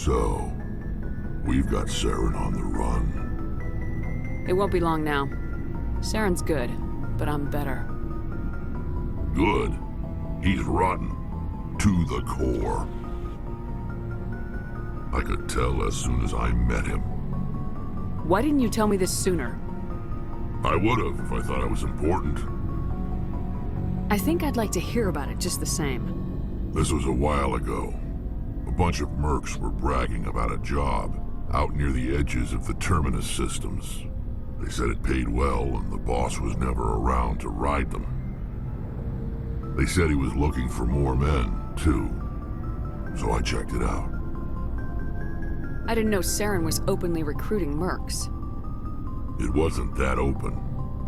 So, we've got Saren on the run. It won't be long now. Saren's good, but I'm better. Good? He's rotten. To the core. I could tell as soon as I met him. Why didn't you tell me this sooner? I would've if I thought it was important. I think I'd like to hear about it just the same. This was a while ago. A bunch of mercs were bragging about a job out near the edges of the Terminus systems. They said it paid well and the boss was never around to ride them. They said he was looking for more men, too. So I checked it out. I didn't know Saren was openly recruiting mercs. It wasn't that open,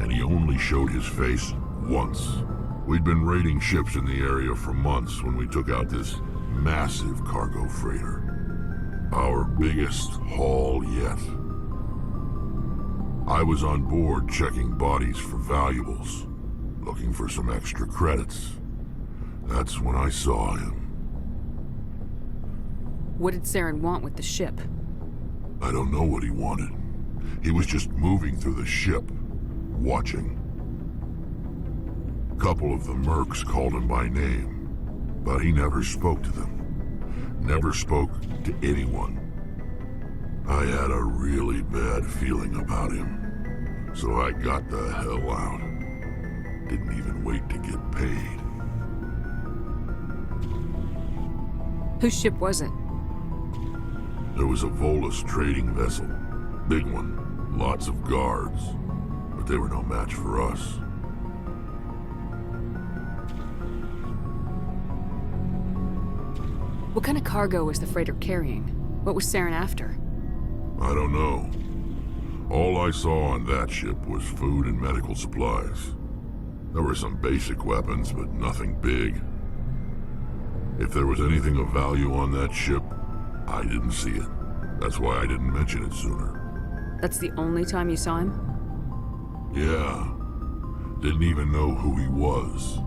and he only showed his face once. We'd been raiding ships in the area for months when we took out this massive cargo freighter. Our biggest haul yet. I was on board checking bodies for valuables, looking for some extra credits. That's when I saw him. What did Saren want with the ship? I don't know what he wanted. He was just moving through the ship, watching. A couple of the mercs called him by name, but he never spoke to them. Never spoke to anyone. I had a really bad feeling about him, so I got the hell out. Didn't even wait to get paid. Whose ship was it? There was a Volus trading vessel. Big one. Lots of guards. But they were no match for us. What kind of cargo was the freighter carrying? What was Saren after? I don't know. All I saw on that ship was food and medical supplies. There were some basic weapons, but nothing big. If there was anything of value on that ship, I didn't see it. That's why I didn't mention it sooner. That's the only time you saw him? Yeah. Didn't even know who he was.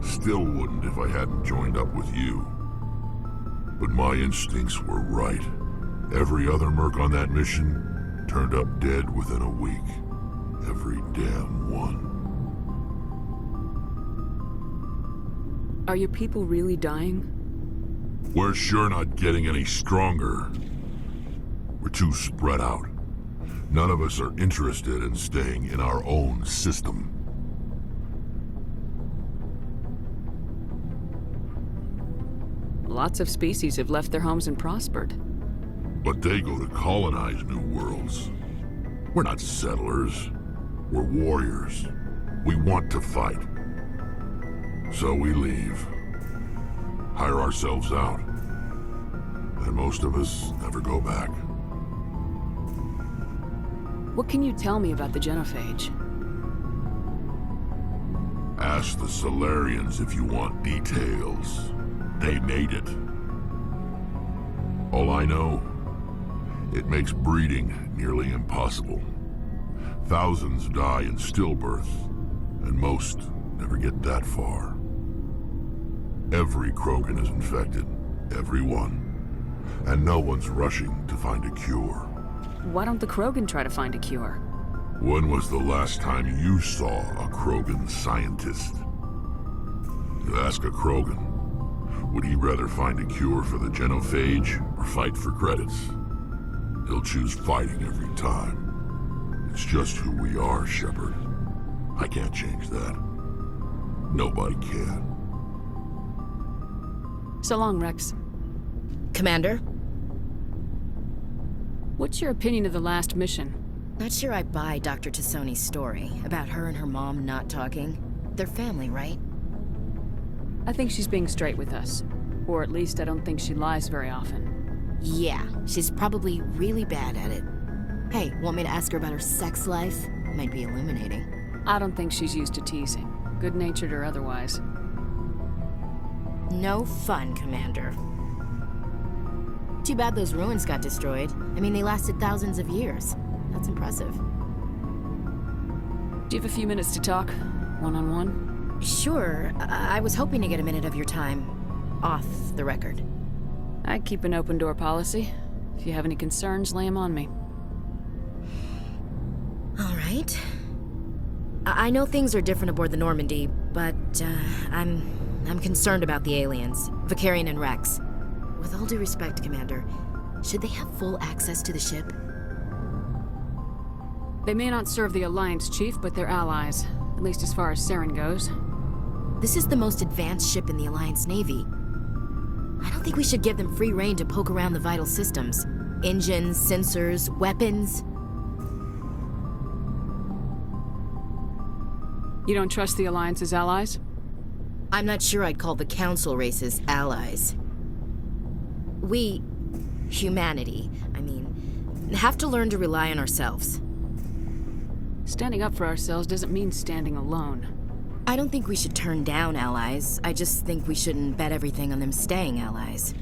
Still wouldn't if I hadn't joined up with you. But my instincts were right. Every other merc on that mission turned up dead within a week. Every damn one. Are your people really dying? We're sure not getting any stronger. We're too spread out. None of us are interested in staying in our own system. Lots of species have left their homes and prospered. But they go to colonize new worlds. We're not settlers. We're warriors. We want to fight. So we leave. Hire ourselves out. And most of us never go back. What can you tell me about the Genophage? Ask the Solarians if you want details. They made it. All I know, it makes breeding nearly impossible. Thousands die in stillbirth, and most never get that far. Every Krogan is infected, every one. And no one's rushing to find a cure. Why don't the Krogan try to find a cure? When was the last time you saw a Krogan scientist? You ask a Krogan, would he rather find a cure for the Genophage or fight for credits? He'll choose fighting every time. It's just who we are, Shepard. I can't change that. Nobody can. So long, Rex. Commander? What's your opinion of the last mission? Not sure I buy Dr. Tassoni's story about her and her mom not talking. They're family, right? I think she's being straight with us. Or at least I don't think she lies very often. Yeah, she's probably really bad at it. Hey, want me to ask her about her sex life? Might be illuminating. I don't think she's used to teasing, good-natured or otherwise. No fun, Commander. Too bad those ruins got destroyed. I mean, they lasted thousands of years. That's impressive. Do you have a few minutes to talk? One-on-one? Sure. I was hoping to get a minute of your time. Off the record. I keep an open-door policy. If you have any concerns, lay 'em on me. All right. I know things are different aboard the Normandy, but I'm concerned about the aliens, Vicarian and Rex. With all due respect, Commander, should they have full access to the ship? They may not serve the Alliance, Chief, but they're allies. At least as far as Saren goes. This is the most advanced ship in the Alliance Navy. I don't think we should give them free rein to poke around the vital systems. Engines, sensors, weapons. You don't trust the Alliance's allies? I'm not sure I'd call the Council races allies. We, humanity, have to learn to rely on ourselves. Standing up for ourselves doesn't mean standing alone. I don't think we should turn down allies. I just think we shouldn't bet everything on them staying allies.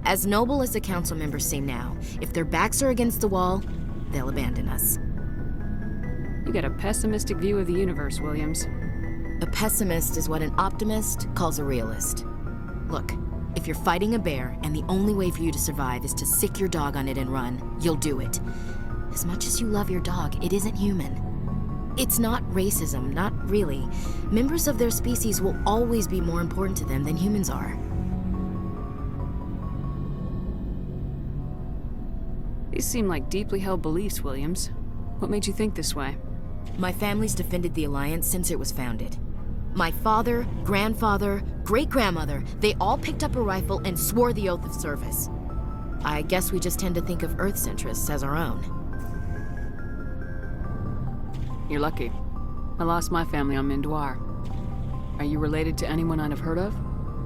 As noble as the Council members seem now, if their backs are against the wall, they'll abandon us. You got a pessimistic view of the universe, Williams. A pessimist is what an optimist calls a realist. Look, if you're fighting a bear and the only way for you to survive is to sick your dog on it and run, you'll do it. As much as you love your dog, it isn't human. It's not racism, not really. Members of their species will always be more important to them than humans are. These seem like deeply held beliefs, Williams. What made you think this way? My family's defended the Alliance since it was founded. My father, grandfather, great-grandmother, they all picked up a rifle and swore the oath of service. I guess we just tend to think of Earth's interests as our own. You're lucky. I lost my family on Mindoir. Are you related to anyone I'd have heard of?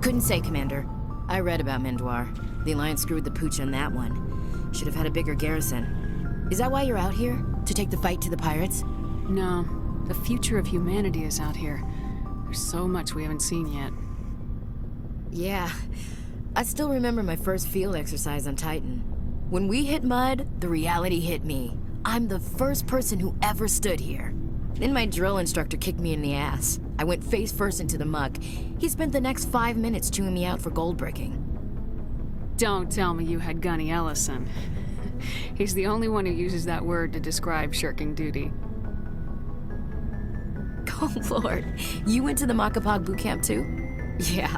Couldn't say, Commander. I read about Mindoir. The Alliance screwed the pooch on that one. Should have had a bigger garrison. Is that why you're out here? To take the fight to the pirates? No. The future of humanity is out here. There's so much we haven't seen yet. Yeah. I still remember my first field exercise on Titan. When we hit mud, the reality hit me. I'm the first person who ever stood here. Then my drill instructor kicked me in the ass. I went face first into the muck. He spent the next 5 minutes chewing me out for gold bricking. Don't tell me you had Gunny Ellison. He's the only one who uses that word to describe shirking duty. Oh, Lord. You went to the Macapag boot camp, too? Yeah.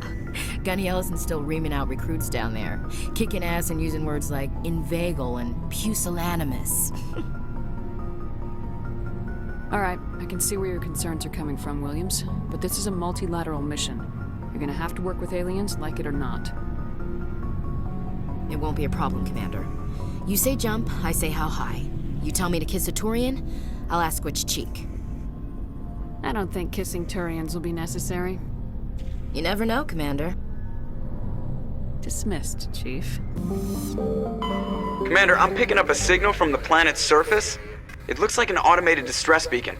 Gunny Ellison's still reaming out recruits down there. Kicking ass and using words like inveigle and pusillanimous. All right, I can see where your concerns are coming from, Williams. But this is a multilateral mission. You're gonna have to work with aliens, like it or not. It won't be a problem, Commander. You say jump, I say how high. You tell me to kiss a Turian, I'll ask which cheek. I don't think kissing Turians will be necessary. You never know, Commander. Dismissed, Chief. Commander, I'm picking up a signal from the planet's surface. It looks like an automated distress beacon.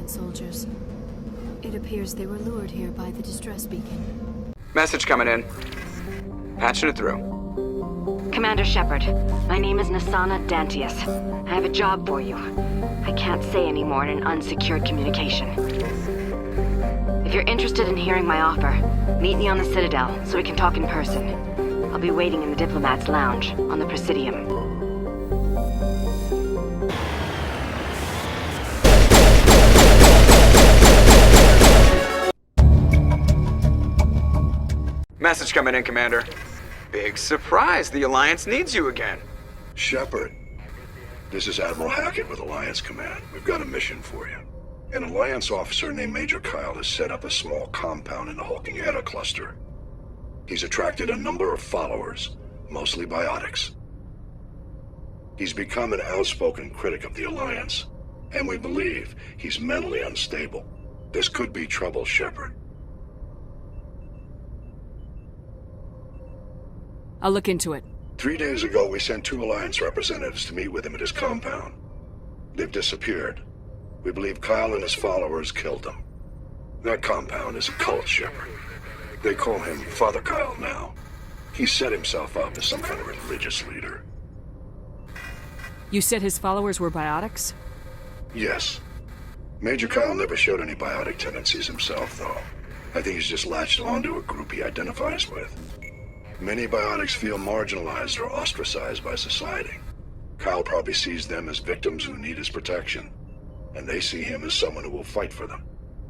Soldiers. It appears they were lured here by the distress beacon. Message coming in. Patching it through. Commander Shepard, my name is Nasana Dantius. I have a job for you. I can't say any more in an unsecured communication. If you're interested in hearing my offer, meet me on the Citadel so we can talk in person. I'll be waiting in the Diplomat's Lounge on the Presidium. Message coming in, Commander. Big surprise, the Alliance needs you again. Shepard, this is Admiral Hackett with Alliance Command. We've got a mission for you. An Alliance officer named Major Kyle has set up a small compound in the Hulking Eta cluster. He's attracted a number of followers, mostly biotics. He's become an outspoken critic of the Alliance, and we believe he's mentally unstable. This could be trouble, Shepard. I'll look into it. 3 days ago, we sent 2 Alliance representatives to meet with him at his compound. They've disappeared. We believe Kyle and his followers killed them. That compound is a cult, Shepard. They call him Father Kyle now. He set himself up as some kind of religious leader. You said his followers were biotics? Yes. Major Kyle never showed any biotic tendencies himself, though. I think he's just latched onto a group he identifies with. Many biotics feel marginalized or ostracized by society. Kyle probably sees them as victims who need his protection, and they see him as someone who will fight for them.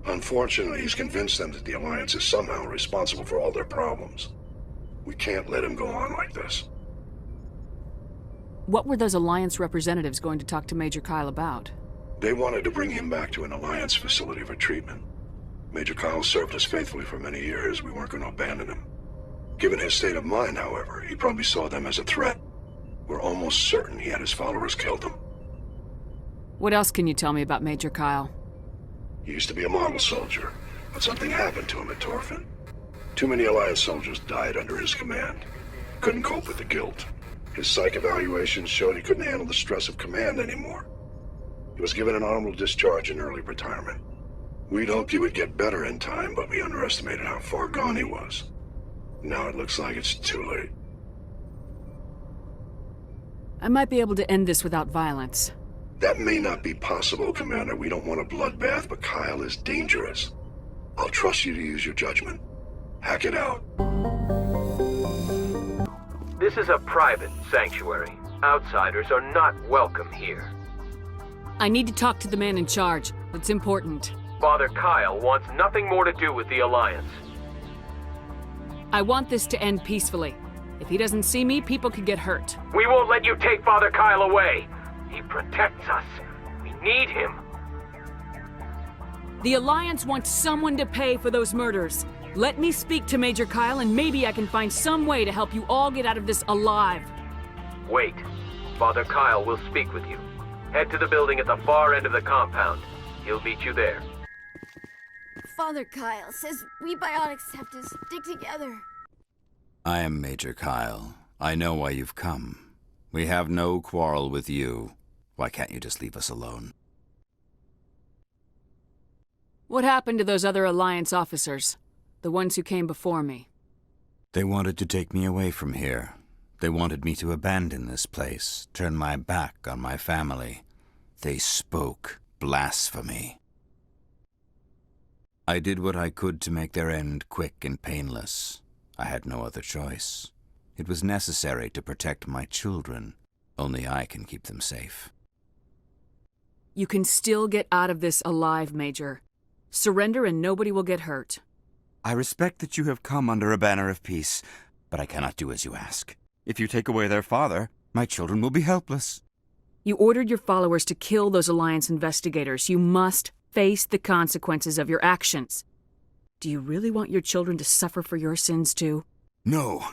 Unfortunately, he's convinced them that the Alliance is somehow responsible for all their problems. We can't let him go on like this. What were those Alliance representatives going to talk to Major Kyle about? They wanted to bring him back to an Alliance facility for treatment. Major Kyle served us faithfully for many years. We weren't going to abandon him. Given his state of mind, however, he probably saw them as a threat. We're almost certain he had his followers killed him. What else can you tell me about Major Kyle? He used to be a model soldier, but something happened to him at Torfin. Too many Alliance soldiers died under his command. Couldn't cope with the guilt. His psych evaluations showed he couldn't handle the stress of command anymore. He was given an honorable discharge in early retirement. We'd hoped he would get better in time, but we underestimated how far gone he was. Now it looks like it's too late. I might be able to end this without violence. That may not be possible, Commander. We don't want a bloodbath, but Kyle is dangerous. I'll trust you to use your judgment. Hack it out. This is a private sanctuary. Outsiders are not welcome here. I need to talk to the man in charge. It's important. Father Kyle wants nothing more to do with the Alliance. I want this to end peacefully. If he doesn't see me, people could get hurt. We won't let you take Father Kyle away. He protects us. We need him. The Alliance wants someone to pay for those murders. Let me speak to Major Kyle, and maybe I can find some way to help you all get out of this alive. Wait. Father Kyle will speak with you. Head to the building at the far end of the compound. He'll meet you there. Father Kyle says we biotics have to stick together. I am Major Kyle. I know why you've come. We have no quarrel with you. Why can't you just leave us alone? What happened to those other Alliance officers? The ones who came before me? They wanted to take me away from here. They wanted me to abandon this place, turn my back on my family. They spoke blasphemy. I did what I could to make their end quick and painless. I had no other choice. It was necessary to protect my children. Only I can keep them safe. You can still get out of this alive, Major. Surrender and nobody will get hurt. I respect that you have come under a banner of peace, but I cannot do as you ask. If you take away their father, my children will be helpless. You ordered your followers to kill those Alliance investigators. You must face the consequences of your actions. Do you really want your children to suffer for your sins too? No,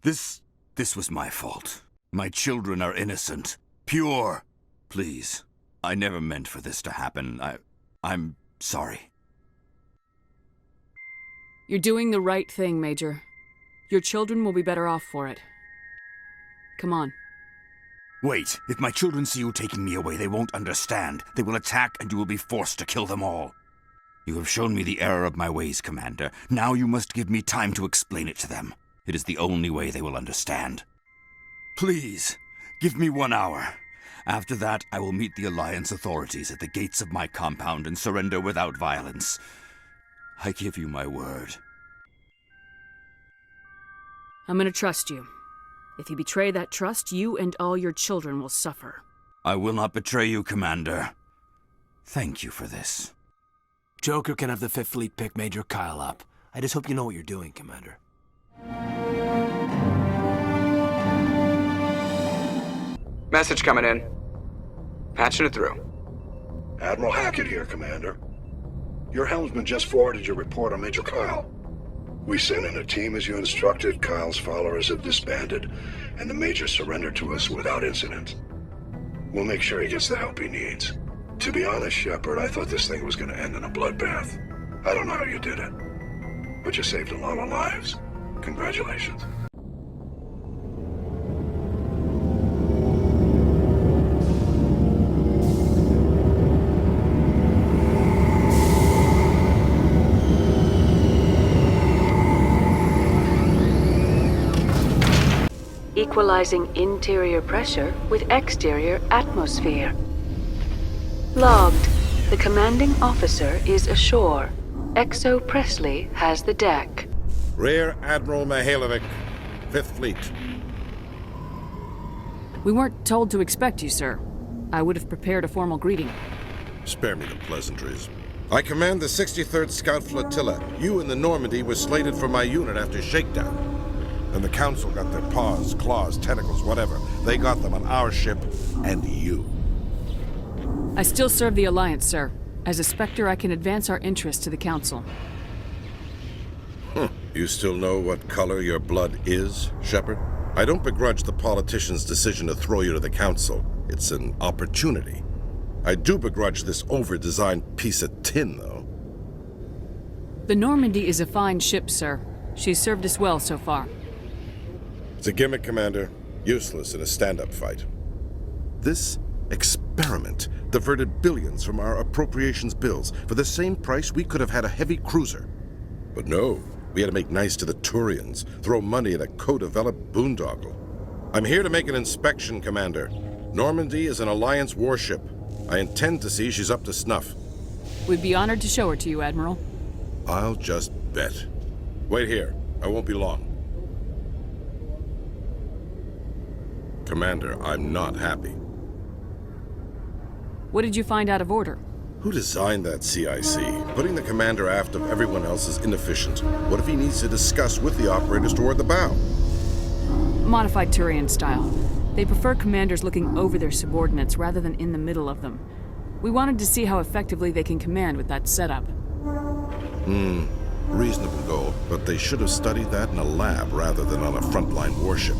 this was my fault. My children are innocent, pure. Please, I never meant for this to happen. I'm sorry. You're doing the right thing, Major. Your children will be better off for it. Come on. Wait, if my children see you taking me away, they won't understand. They will attack and you will be forced to kill them all. You have shown me the error of my ways, Commander. Now you must give me time to explain it to them. It is the only way they will understand. Please, give me 1 hour. After that, I will meet the Alliance authorities at the gates of my compound and surrender without violence. I give you my word. I'm gonna trust you. If you betray that trust, you and all your children will suffer. I will not betray you, Commander. Thank you for this. Joker can have the 5th Fleet pick Major Kyle up. I just hope you know what you're doing, Commander. Message coming in. Patching it through. Admiral Hackett here, Commander. Your helmsman just forwarded your report on Major Kyle. We sent in a team as you instructed. Kyle's followers have disbanded, and the Major surrendered to us without incident. We'll make sure he gets the help he needs. To be honest, Shepard, I thought this thing was going to end in a bloodbath. I don't know how you did it, but you saved a lot of lives. Congratulations. equalizing interior pressure with exterior atmosphere. Logged. The commanding officer is ashore. Exo Presley has the deck. Rear Admiral Mihailovic, 5th Fleet. We weren't told to expect you, sir. I would have prepared a formal greeting. Spare me the pleasantries. I command the 63rd Scout Flotilla. You and the Normandy were slated for my unit after shakedown. And the Council got their paws, claws, tentacles, whatever. They got them on our ship, and you. I still serve the Alliance, sir. As a Spectre, I can advance our interests to the Council. You still know what color your blood is, Shepard? I don't begrudge the politician's decision to throw you to the Council. It's an opportunity. I do begrudge this over-designed piece of tin, though. The Normandy is a fine ship, sir. She's served us well so far. It's a gimmick, Commander. Useless in a stand-up fight. This experiment diverted billions from our appropriations bills. For the same price, we could have had a heavy cruiser. But no, we had to make nice to the Turians, throw money at a co-developed boondoggle. I'm here to make an inspection, Commander. Normandy is an Alliance warship. I intend to see she's up to snuff. We'd be honored to show her to you, Admiral. I'll just bet. Wait here. I won't be long. Commander, I'm not happy. What did you find out of order? Who designed that CIC? Putting the commander aft of everyone else is inefficient. What if he needs to discuss with the operators toward the bow? Modified Turian style. They prefer commanders looking over their subordinates rather than in the middle of them. We wanted to see how effectively they can command with that setup. Reasonable goal, but they should have studied that in a lab rather than on a frontline warship.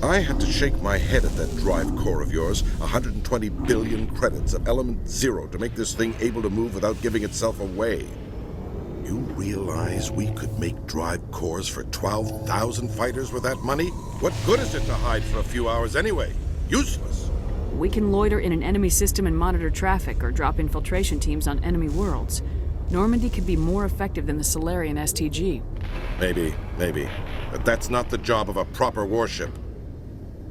I had to shake my head at that drive core of yours. 120 billion credits of element 0 to make this thing able to move without giving itself away. You realize we could make drive cores for 12,000 fighters with that money? What good is it to hide for a few hours anyway? Useless. We can loiter in an enemy system and monitor traffic or drop infiltration teams on enemy worlds. Normandy could be more effective than the Solarian STG. Maybe. But that's not the job of a proper warship.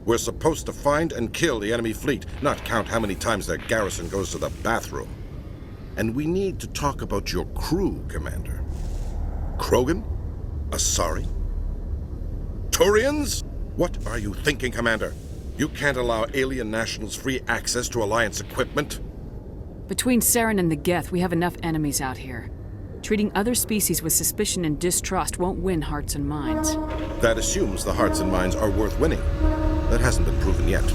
We're supposed to find and kill the enemy fleet, not count how many times their garrison goes to the bathroom. And we need to talk about your crew, Commander. Krogan? Asari? Turians? What are you thinking, Commander? You can't allow alien nationals free access to Alliance equipment? Between Saren and the Geth, we have enough enemies out here. Treating other species with suspicion and distrust won't win hearts and minds. That assumes the hearts and minds are worth winning. That hasn't been proven yet.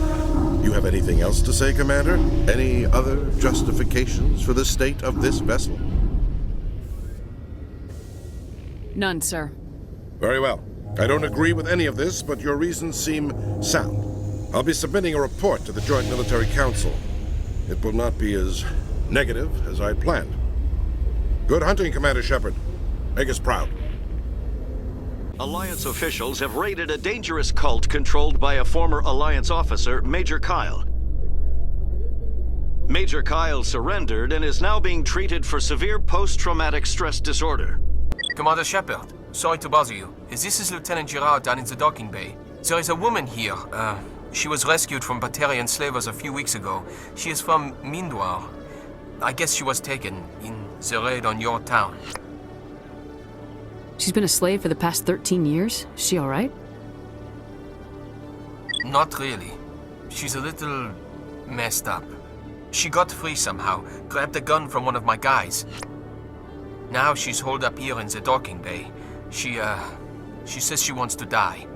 You have anything else to say, Commander? Any other justifications for the state of this vessel? None, sir. Very well. I don't agree with any of this, but your reasons seem sound. I'll be submitting a report to the Joint Military Council. It will not be as negative as I planned. Good hunting, Commander Shepard. Make us proud. Alliance officials have raided a dangerous cult controlled by a former Alliance officer, Major Kyle. Major Kyle surrendered and is now being treated for severe post-traumatic stress disorder. Commander Shepard, sorry to bother you. This is Lieutenant Girard down in the docking bay. There is a woman here. She was rescued from Batarian slavers a few weeks ago. She is from Mindoir. I guess she was taken in the raid on your town. She's been a slave for the past 13 years? Is she all right? Not really. She's a little messed up. She got free somehow, grabbed a gun from one of my guys. Now she's holed up here in the docking bay. She says she wants to die.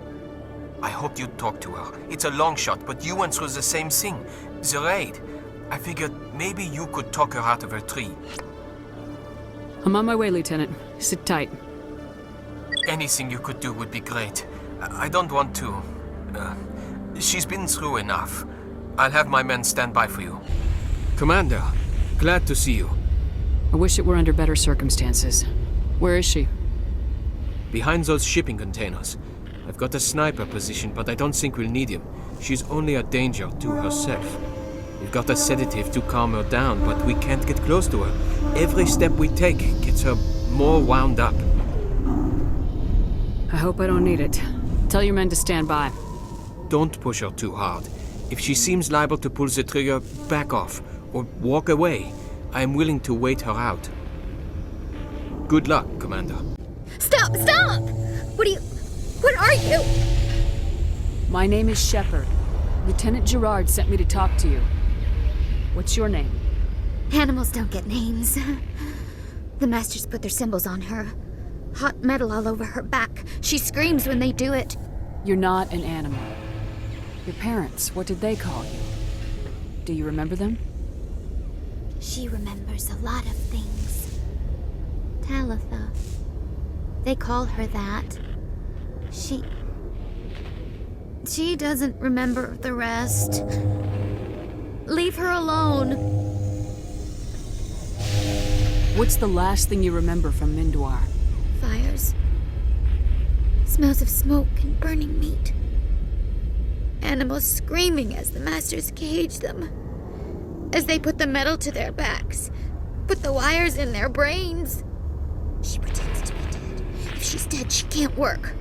I hoped you'd talk to her. It's a long shot, but you went through the same thing. The raid. I figured maybe you could talk her out of her tree. I'm on my way, Lieutenant. Sit tight. Anything you could do would be great. I don't want to... she's been through enough. I'll have my men stand by for you. Commander, glad to see you. I wish it were under better circumstances. Where is she? Behind those shipping containers. I've got a sniper position, but I don't think we'll need him. She's only a danger to herself. We've got a sedative to calm her down, but we can't get close to her. Every step we take gets her more wound up. I hope I don't need it. Tell your men to stand by. Don't push her too hard. If she seems liable to pull the trigger, back off, or walk away. I am willing to wait her out. Good luck, Commander. Stop! Stop! What are you? My name is Shepard. Lieutenant Gerard sent me to talk to you. What's your name? Animals don't get names. The Masters put their symbols on her. Hot metal all over her back. She screams when they do it. You're not an animal. Your parents, what did they call you? Do you remember them? She remembers a lot of things. Talitha. They call her that. She doesn't remember the rest. Leave her alone. What's the last thing you remember from Mindoir? Fires. Smells of smoke and burning meat. Animals screaming as the Masters cage them. As they put the metal to their backs. Put the wires in their brains. She pretends to be dead. If she's dead, she can't work.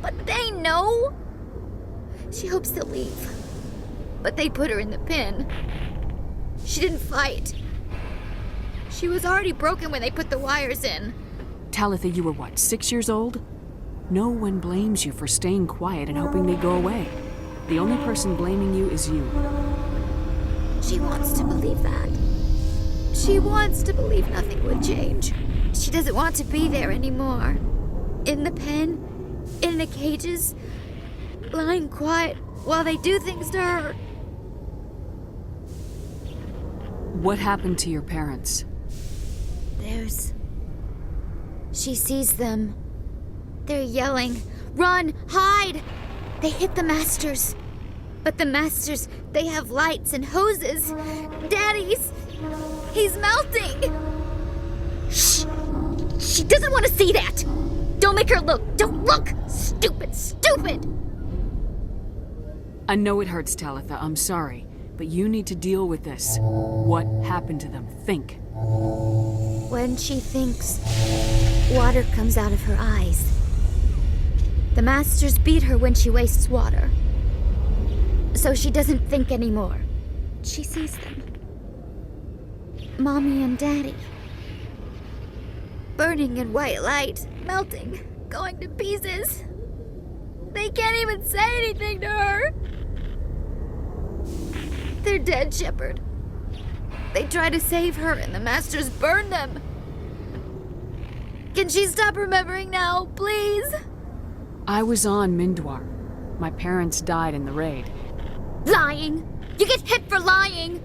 But they know. She hopes they'll leave. But they put her in the pen. She didn't fight. She was already broken when they put the wires in. Talitha, you were what, 6 years old? No one blames you for staying quiet and hoping they go away. The only person blaming you is you. She wants to believe that. She wants to believe nothing would change. She doesn't want to be there anymore. In the pen, in the cages, lying quiet while they do things to her. What happened to your parents? She sees them. They're yelling, "Run! Hide!" They hit the Masters. But the Masters, they have lights and hoses. Daddy's... he's melting! Shh! She doesn't want to see that! Don't make her look! Don't look! Stupid! Stupid! I know it hurts, Talitha. I'm sorry. But you need to deal with this. What happened to them? Think. When she thinks, water comes out of her eyes. The Masters beat her when she wastes water. So she doesn't think anymore. She sees them. Mommy and Daddy. Burning in white light, melting, going to pieces. They can't even say anything to her. They're dead, Shepard. They try to save her and the Masters burn them. Can she stop remembering now, please? I was on Mindoir. My parents died in the raid. Lying! You get hit for lying!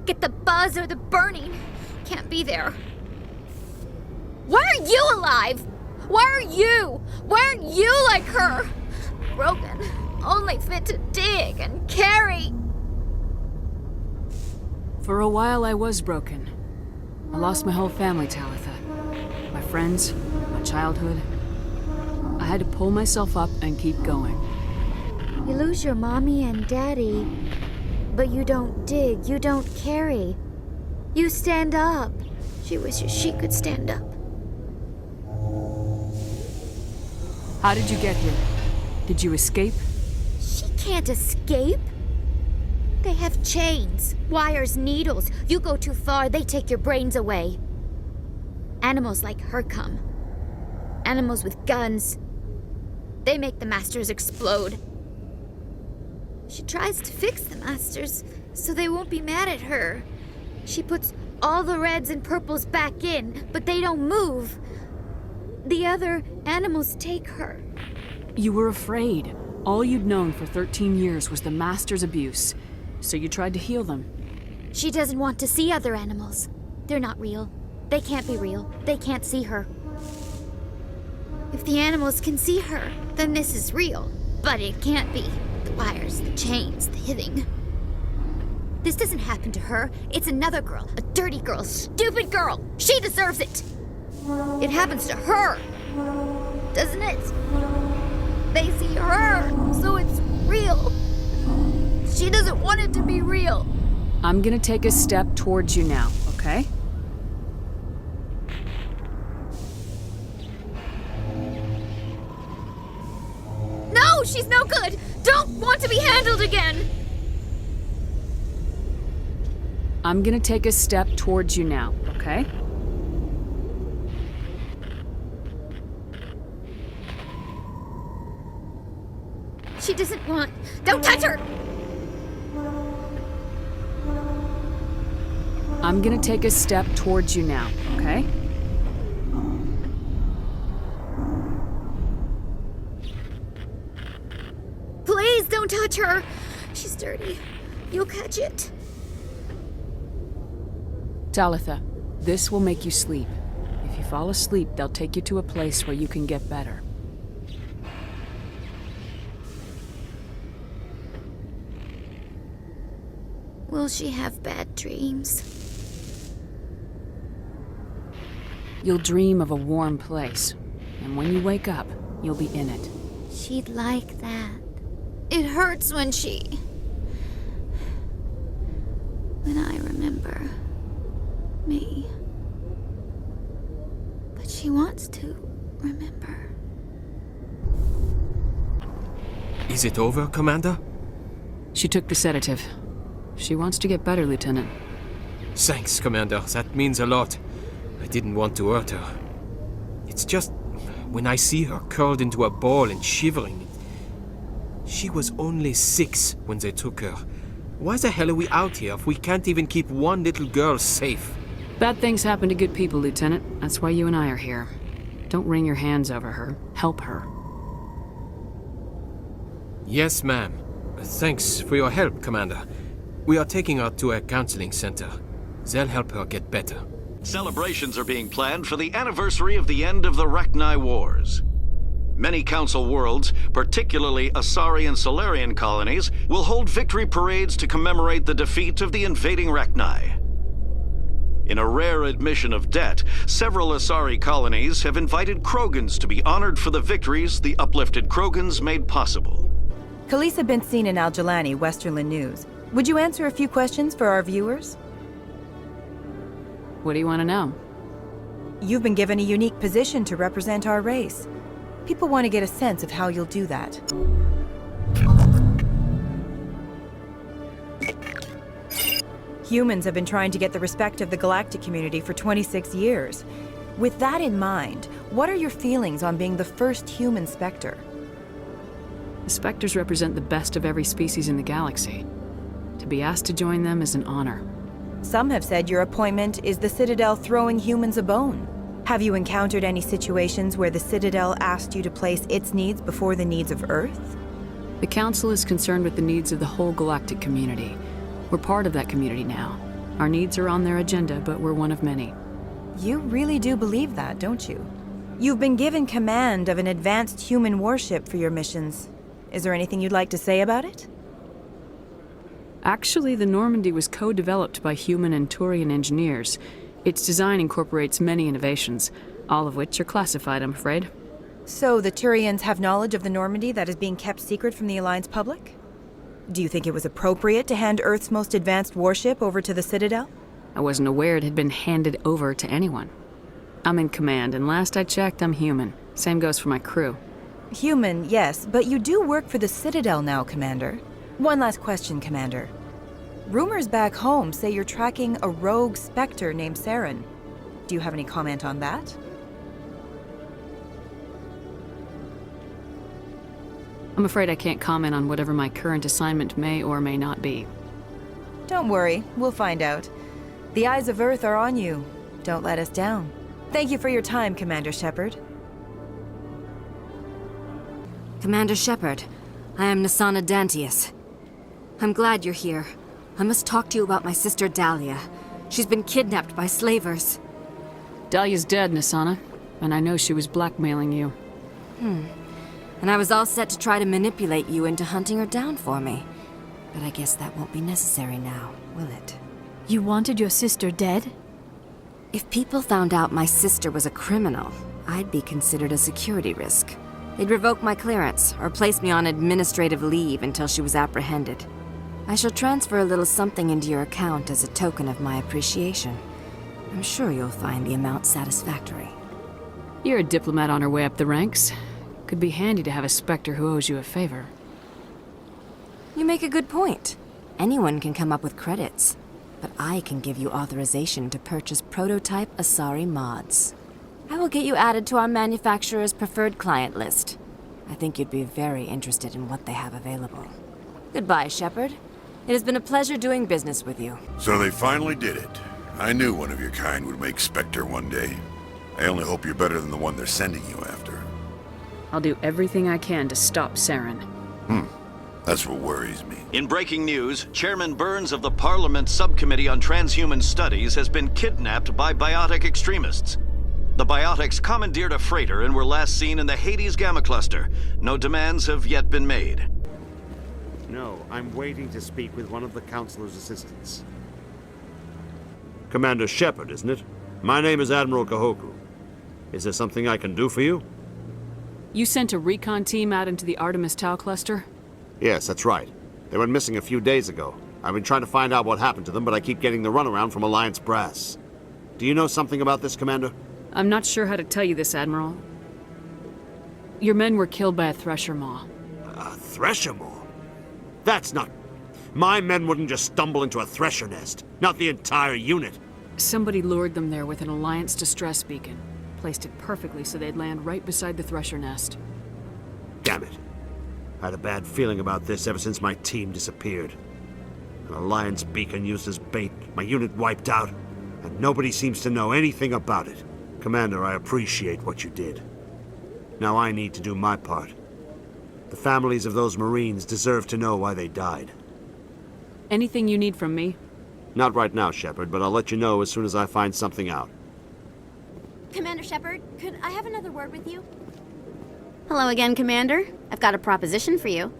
Get the buzz or the burning. Can't be there. Why are you alive? Why are you? Why aren't you like her? Broken. Only fit to dig and carry. For a while I was broken. I lost my whole family, Talitha. My friends, my childhood. I had to pull myself up and keep going. You lose your mommy and daddy, but you don't dig, you don't carry. You stand up. She wishes she could stand up. How did you get here? Did you escape? She can't escape. They have chains, wires, needles. You go too far, they take your brains away. Animals like her come. Animals with guns. They make the Masters explode. She tries to fix the Masters so they won't be mad at her. She puts all the reds and purples back in, but they don't move. The other animals take her. You were afraid. All you'd known for 13 years was the Master's abuse, so you tried to heal them. She doesn't want to see other animals. They're not real. They can't be real. They can't see her. If the animals can see her, then this is real. But it can't be. The wires, the chains, the hitting. This doesn't happen to her. It's another girl. A dirty girl. Stupid girl. She deserves it. It happens to her. Doesn't it? They see her, so it's real. She doesn't want it to be real. I'm gonna take a step towards you now, okay? No, she She's no good! Don't want to be handled again! I'm gonna take a step towards you now, okay? She doesn't want... Don't touch her! I'm gonna take a step towards you now, okay? Please don't touch her! She's dirty. You'll catch it. Talitha, this will make you sleep. If you fall asleep, they'll take you to a place where you can get better. Will she have bad dreams? You'll dream of a warm place, and when you wake up, you'll be in it. She'd like that. It hurts when I remember me. But she wants to remember. Is it over, Commander? She took the sedative. She wants to get better, Lieutenant. Thanks, Commander. That means a lot. I didn't want to hurt her. It's just when I see her curled into a ball and shivering. She was only 6 when they took her. Why the hell are we out here if we can't even keep one little girl safe? Bad things happen to good people, Lieutenant. That's why you and I are here. Don't wring your hands over her. Help her. Yes, ma'am. Thanks for your help, Commander. We are taking her to a counseling center. They'll help her get better. Celebrations are being planned for the anniversary of the end of the Rachni Wars. Many Council worlds, particularly Asari and Solarian colonies, will hold victory parades to commemorate the defeat of the invading Rachni. In a rare admission of debt, several Asari colonies have invited Krogans to be honored for the victories the uplifted Krogans made possible. Khaleesa bint Sinan al-Jalani, Westerland News. Would you answer a few questions for our viewers? What do you want to know? You've been given a unique position to represent our race. People want to get a sense of how you'll do that. Humans have been trying to get the respect of the galactic community for 26 years. With that in mind, what are your feelings on being the first human Spectre? The Spectres represent the best of every species in the galaxy. To be asked to join them is an honor. Some have said your appointment is the Citadel throwing humans a bone. Have you encountered any situations where the Citadel asked you to place its needs before the needs of Earth? The Council is concerned with the needs of the whole galactic community. We're part of that community now. Our needs are on their agenda, but we're one of many. You really do believe that, don't you? You've been given command of an advanced human warship for your missions. Is there anything you'd like to say about it? Actually, the Normandy was co-developed by human and Turian engineers. Its design incorporates many innovations, all of which are classified, I'm afraid. So the Turians have knowledge of the Normandy that is being kept secret from the Alliance public? Do you think it was appropriate to hand Earth's most advanced warship over to the Citadel? I wasn't aware it had been handed over to anyone. I'm in command, and last I checked, I'm human. Same goes for my crew. Human, yes, but you do work for the Citadel now, Commander. One last question, Commander. Rumors back home say you're tracking a rogue Spectre named Saren. Do you have any comment on that? I'm afraid I can't comment on whatever my current assignment may or may not be. Don't worry, we'll find out. The eyes of Earth are on you. Don't let us down. Thank you for your time, Commander Shepard. Commander Shepard, I am Nasana Dantius. I'm glad you're here. I must talk to you about my sister Dahlia. She's been kidnapped by slavers. Dahlia's dead, Nasana, and I know she was blackmailing you. And I was all set to try to manipulate you into hunting her down for me. But I guess that won't be necessary now, will it? You wanted your sister dead? If people found out my sister was a criminal, I'd be considered a security risk. They'd revoke my clearance, or place me on administrative leave until she was apprehended. I shall transfer a little something into your account as a token of my appreciation. I'm sure you'll find the amount satisfactory. You're a diplomat on her way up the ranks. Could be handy to have a Spectre who owes you a favor. You make a good point. Anyone can come up with credits, but I can give you authorization to purchase prototype Asari mods. I will get you added to our manufacturer's preferred client list. I think you'd be very interested in what they have available. Goodbye, Shepard. It has been a pleasure doing business with you. So they finally did it. I knew one of your kind would make Spectre one day. I only hope you're better than the one they're sending you after. I'll do everything I can to stop Saren. That's what worries me. In breaking news, Chairman Burns of the Parliament Subcommittee on Transhuman Studies has been kidnapped by biotic extremists. The biotics commandeered a freighter and were last seen in the Hades Gamma Cluster. No demands have yet been made. No, I'm waiting to speak with one of the Councilor's assistants. Commander Shepard, isn't it? My name is Admiral Kahoku. Is there something I can do for you? You sent a recon team out into the Artemis Tau cluster? Yes, that's right. They went missing a few days ago. I've been trying to find out what happened to them, but I keep getting the runaround from Alliance brass. Do you know something about this, Commander? I'm not sure how to tell you this, Admiral. Your men were killed by a Thresher Maw. A Thresher Maw? That's not... My men wouldn't just stumble into a Thresher nest. Not the entire unit. Somebody lured them there with an Alliance distress beacon. Placed it perfectly so they'd land right beside the Thresher nest. Damn it. I had a bad feeling about this ever since my team disappeared. An Alliance beacon used as bait, my unit wiped out, and nobody seems to know anything about it. Commander, I appreciate what you did. Now I need to do my part. The families of those Marines deserve to know why they died. Anything you need from me? Not right now, Shepard, but I'll let you know as soon as I find something out. Commander Shepard, could I have another word with you? Hello again, Commander. I've got a proposition for you.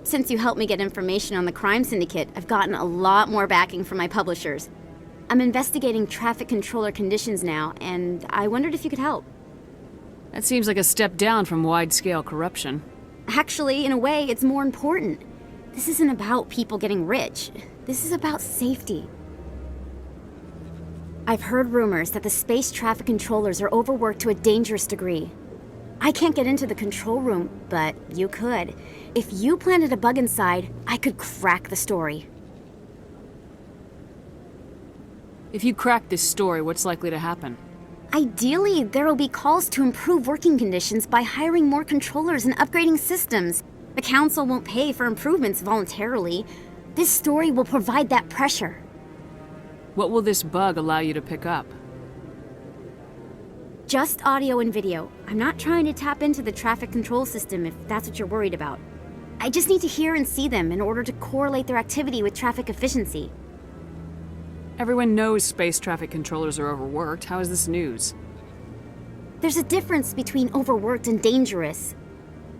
Since you helped me get information on the crime syndicate, I've gotten a lot more backing from my publishers. I'm investigating traffic controller conditions now, and I wondered if you could help. That seems like a step down from wide-scale corruption. Actually, in a way, it's more important. This isn't about people getting rich. This is about safety. I've heard rumors that the space traffic controllers are overworked to a dangerous degree. I can't get into the control room, but you could. If you planted a bug inside, I could crack the story. If you crack this story, what's likely to happen? Ideally, there will be calls to improve working conditions by hiring more controllers and upgrading systems. The Council won't pay for improvements voluntarily. This story will provide that pressure. What will this bug allow you to pick up? Just audio and video. I'm not trying to tap into the traffic control system if that's what you're worried about. I just need to hear and see them in order to correlate their activity with traffic efficiency. Everyone knows space traffic controllers are overworked. How is this news? There's a difference between overworked and dangerous.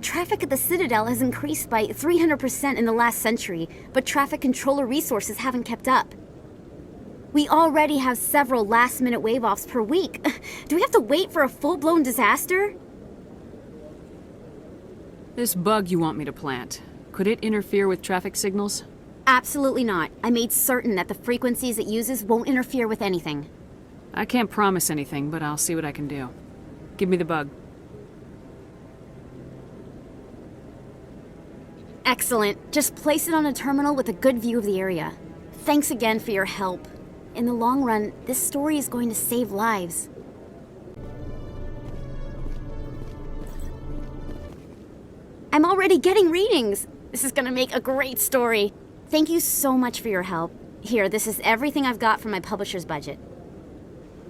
Traffic at the Citadel has increased by 300% in the last century, but traffic controller resources haven't kept up. We already have several last-minute wave-offs per week. Do we have to wait for a full-blown disaster? This bug you want me to plant, could it interfere with traffic signals? Absolutely not. I made certain that the frequencies it uses won't interfere with anything. I can't promise anything, but I'll see what I can do. Give me the bug. Excellent. Just place it on a terminal with a good view of the area. Thanks again for your help. In the long run, this story is going to save lives. I'm already getting readings. This is gonna make a great story. Thank you so much for your help. Here, this is everything I've got from my publisher's budget.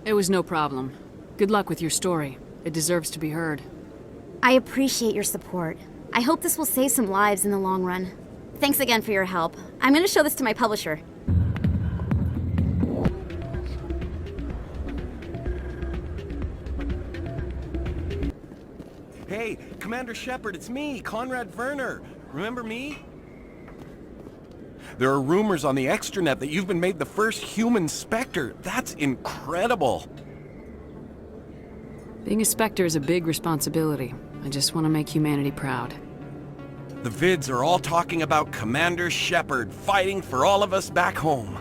It was no problem. Good luck with your story. It deserves to be heard. I appreciate your support. I hope this will save some lives in the long run. Thanks again for your help. I'm gonna show this to my publisher. Hey, Commander Shepard, it's me, Conrad Werner. Remember me? There are rumors on the extranet that you've been made the first human Spectre. That's incredible. Being a Spectre is a big responsibility. I just want to make humanity proud. The vids are all talking about Commander Shepard fighting for all of us back home.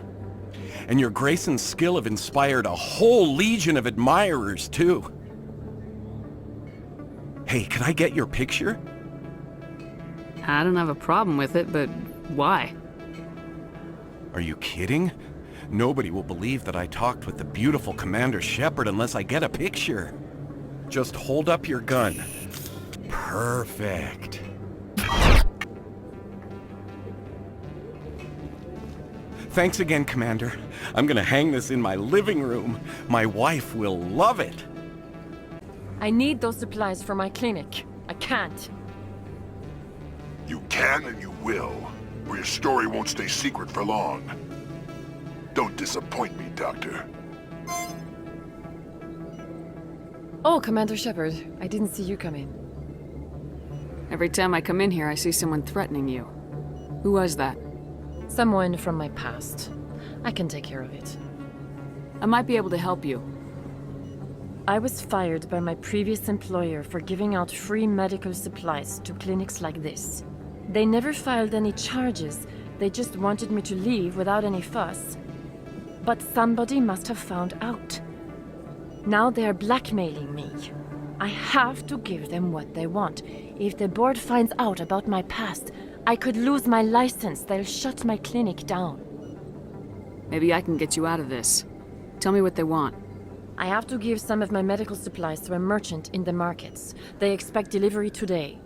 And your grace and skill have inspired a whole legion of admirers, too. Hey, can I get your picture? I don't have a problem with it, but why? Are you kidding? Nobody will believe that I talked with the beautiful Commander Shepard unless I get a picture. Just hold up your gun. Perfect. Thanks again, Commander. I'm gonna hang this in my living room. My wife will love it. I need those supplies for my clinic. I can't. You can and you will, or your story won't stay secret for long. Don't disappoint me, Doctor. Oh, Commander Shepard, I didn't see you come in. Every time I come in here, I see someone threatening you. Who was that? Someone from my past. I can take care of it. I might be able to help you. I was fired by my previous employer for giving out free medical supplies to clinics like this. They never filed any charges. They just wanted me to leave without any fuss. But somebody must have found out. Now they are blackmailing me. I have to give them what they want. If the board finds out about my past, I could lose my license. They'll shut my clinic down. Maybe I can get you out of this. Tell me what they want. I have to give some of my medical supplies to a merchant in the markets. They expect delivery today.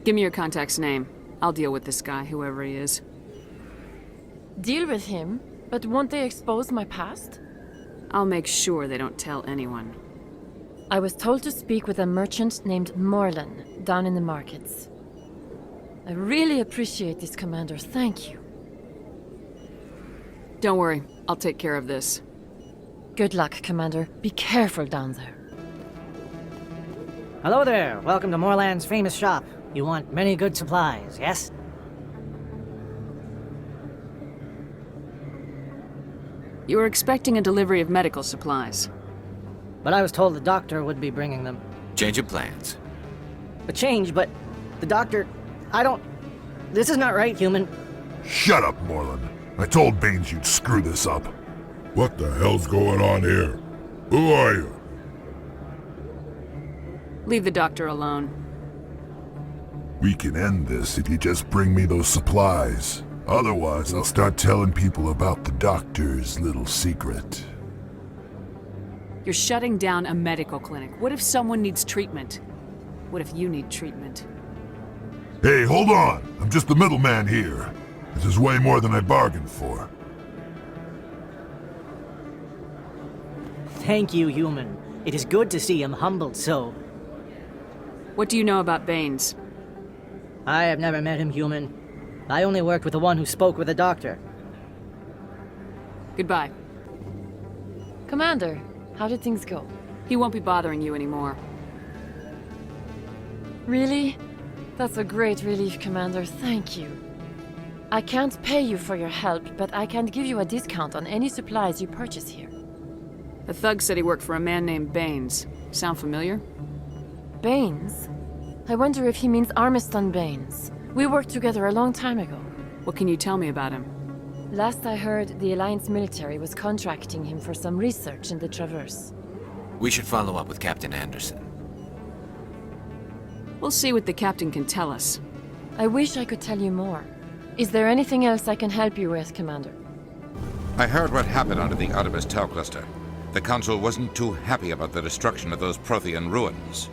Give me your contact's name. I'll deal with this guy, whoever he is. Deal with him? But won't they expose my past? I'll make sure they don't tell anyone. I was told to speak with a merchant named Morlan down in the markets. I really appreciate this, Commander. Thank you. Don't worry. I'll take care of this. Good luck, Commander. Be careful down there. Hello there. Welcome to Morland's famous shop. You want many good supplies, yes? You were expecting a delivery of medical supplies. But I was told the doctor would be bringing them. Change of plans. A change, but the doctor... I don't... This is not right, human. Shut up, Morland. I told Baines you'd screw this up. What the hell's going on here? Who are you? Leave the doctor alone. We can end this if you just bring me those supplies. Otherwise, I'll start telling people about the doctor's little secret. You're shutting down a medical clinic. What if someone needs treatment? What if you need treatment? Hey, hold on! I'm just the middleman here. This is way more than I bargained for. Thank you, human. It is good to see him humbled so. What do you know about Baines? I have never met him, human. I only worked with the one who spoke with the doctor. Goodbye. Commander, how did things go? He won't be bothering you anymore. Really? That's a great relief, Commander. Thank you. I can't pay you for your help, but I can give you a discount on any supplies you purchase here. The thug said he worked for a man named Baines. Sound familiar? Baines? I wonder if he means Armiston Baines. We worked together a long time ago. What can you tell me about him? Last I heard, the Alliance military was contracting him for some research in the Traverse. We should follow up with Captain Anderson. We'll see what the captain can tell us. I wish I could tell you more. Is there anything else I can help you with, Commander? I heard what happened under the Artemis Tau cluster. The Council wasn't too happy about the destruction of those Prothean ruins.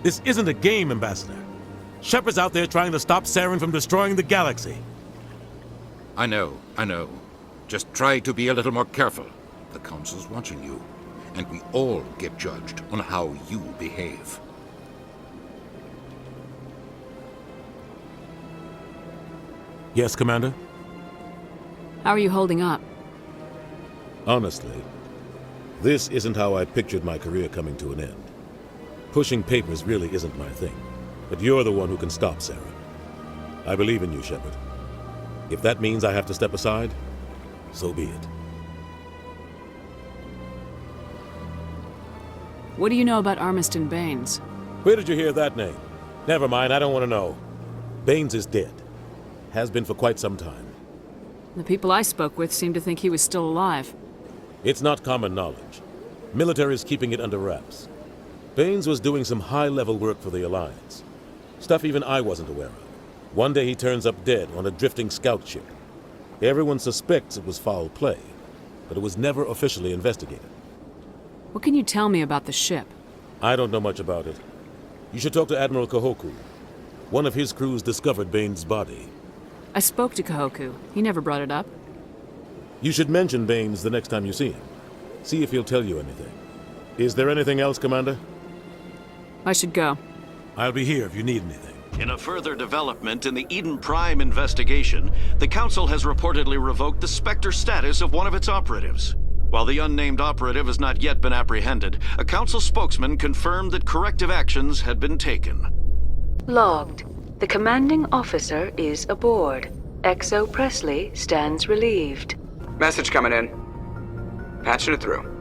This isn't a game, Ambassador. Shepard's out there trying to stop Saren from destroying the galaxy. I know. Just try to be a little more careful. The Council's watching you, and we all get judged on how you behave. Yes, Commander? How are you holding up? Honestly, this isn't how I pictured my career coming to an end. Pushing papers really isn't my thing, but you're the one who can stop Saren. I believe in you, Shepard. If that means I have to step aside, so be it. What do you know about Armiston Baines? Where did you hear that name? Never mind, I don't want to know. Baines is dead. Has been for quite some time. The people I spoke with seemed to think he was still alive. It's not common knowledge. Military's keeping it under wraps. Baines was doing some high-level work for the Alliance. Stuff even I wasn't aware of. One day he turns up dead on a drifting scout ship. Everyone suspects it was foul play, but it was never officially investigated. What can you tell me about the ship? I don't know much about it. You should talk to Admiral Kahoku. One of his crews discovered Baines' body. I spoke to Kahoku. He never brought it up. You should mention Baines the next time you see him. See if he'll tell you anything. Is there anything else, Commander? I should go. I'll be here if you need anything. In a further development in the Eden Prime investigation, the Council has reportedly revoked the Spectre status of one of its operatives. While the unnamed operative has not yet been apprehended, a Council spokesman confirmed that corrective actions had been taken. Logged. The commanding officer is aboard. XO Presley stands relieved. Message coming in. Patching it through.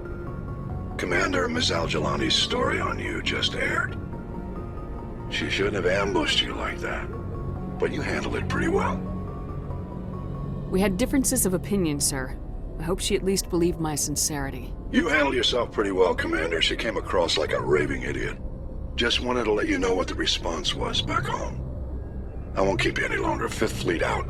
Commander, Ms. Al-Jalani's story on you just aired. She shouldn't have ambushed you like that, but you handled it pretty well. We had differences of opinion, sir. I hope she at least believed my sincerity. You handled yourself pretty well, Commander. She came across like a raving idiot. Just wanted to let you know what the response was back home. I won't keep you any longer. Fifth Fleet out.